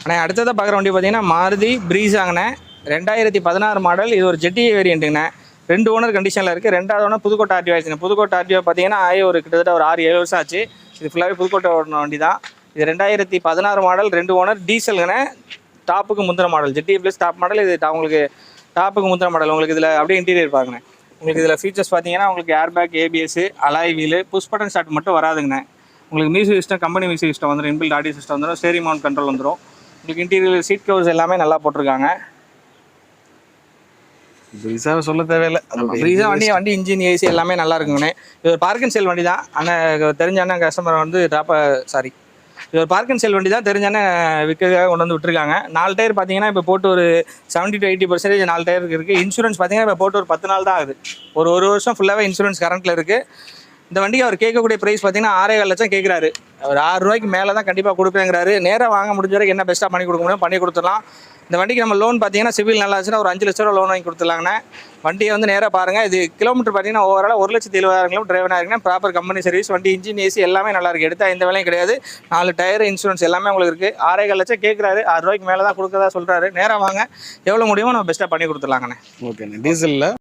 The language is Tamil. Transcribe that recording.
ஆனால் அடுத்ததாக பார்க்குற வண்டி பார்த்தீங்கன்னா மாருதி ப்ரீஸாங்கண்ணே. 2016 மாடல். இது ஒரு ஜெட்டி வேரியண்ட்டுங்கண்ணே. 2 ஓனர் கண்டிஷனில் இருக்குது. 2வது ஓனர் புதுக்கோட்டை ஆர்டிஓ ஆச்சுங்க. புதுக்கோட்டை ஆர்டிஓ பார்த்தீங்கன்னா கிட்டத்தட்ட ஒரு 6-7 வருஷம் ஆச்சு. இது ஃபுல்லாகவே புதுக்கோட்டை ஓடின வண்டி தான். இது 2016 மாடல், 2 ஓனர், டீசலுங்கண்ணே. டாப்புக்கு முந்தின மாடல், ஜெட்டி ப்ளஸ் டாப் மாடல். இது உங்களுக்கு டாப்புக்கு முந்தின மாடல். உங்களுக்கு இதில் அப்படியே இன்டீரியர் பாருங்கண்ணே. உங்களுக்கு இதில் ஃபீச்சர்ஸ் பார்த்தீங்கன்னா உங்களுக்கு airbag, ABS, alloy wheel, push button start மட்டும் வராதுங்கண்ணே. உங்களுக்கு music system, company music system வந்துடும், இன்பில்ட் ஆடியோ சிஸ்டம் வந்துடும், ஸ்டேரிங் மவுண்ட் கண்ட்ரோல் வந்துடும். உங்களுக்கு இன்டீரியர் சீட் கவர்ஸ் எல்லாமே நல்லா போட்டிருக்காங்க. ப்ரீஸாக சொல்ல தேவையில்லை. ப்ரீஸா வண்டி இன்ஜின், ஏசி எல்லாமே நல்லா இருக்குங்கண்ணே. இது ஒரு பார்க் அண்ட் சேல் வண்டி தான். அண்ணன் தெரிஞ்ச அண்ணன் கஸ்டமர் வந்து இது ஒரு பார்க் அண்ட் சேல் வண்டி தான். தெரிஞ்ச அண்ணன் விற்கிறதுக்காக கொண்டு வந்து விட்டுருக்காங்க. 4 டயர் பார்த்தீங்கன்னா இப்போ போட்டு ஒரு 70 to 80% 4 டயருக்கு இருக்குது. இன்சூரன்ஸ் பார்த்தீங்கன்னா இப்போ போட்டு ஒரு 10 நாள் தான் ஆகுது. ஒரு வருஷம் ஃபுல்லாகவே இன்சூரன்ஸ் கரண்ட்டில் இருக்குது. இந்த வண்டிக்கு அவர் கேட்கக்கூடிய ப்ரைஸ் பார்த்தீங்கன்னா 6.25 லட்சம் கேட்குறாரு. அவர் 6 ரூபாய்க்கு மேலே தான் கண்டிப்பாக கொடுப்பேங்கிறாரு. நேராக வாங்க முடிஞ்ச வரைக்கும் என்ன பெஸ்ட்டாக பண்ணி கொடுக்க முடியும் பண்ணி கொடுத்துடலாம். இந்த வண்டிக்கு நம்ம லோன் பார்த்தீங்கன்னா சிவில் நல்லா இருந்துச்சுன்னா ஒரு 5 லட்ச ரூபா லோன் வாங்கி கொடுத்துலாங்கண்ணே. வண்டியை வந்து நேராக பாருங்கள். இது கிலோமீட்டர் பார்த்தீங்கன்னா ஓவரால் 1,70,000 கிலோமீட்டர் டிரைவ் ஆகிருக்குன்னா ப்ராப்பர் கம்பெனி சர்வீஸ். வண்டி இன்ஜின், ஏசி எல்லாமே நல்லா இருக்குது. எடுத்தால் எந்த வேலையும் கிடையாது. 4 டயர், இன்சூரன்ஸ் எல்லாமே உங்களுக்கு இருக்குது. 6.25 லட்சம் கேட்குறாரு. 6 ரூபாய்க்கு மேலே தான் கொடுக்குறதா சொல்கிறாரு. நேராக வாங்க, எவ்வளோ முடியுமோ நம்ம பெஸ்ட்டாக பண்ணி கொடுத்துலாங்கண்ணே. ஓகேண்ணே. டீசலில்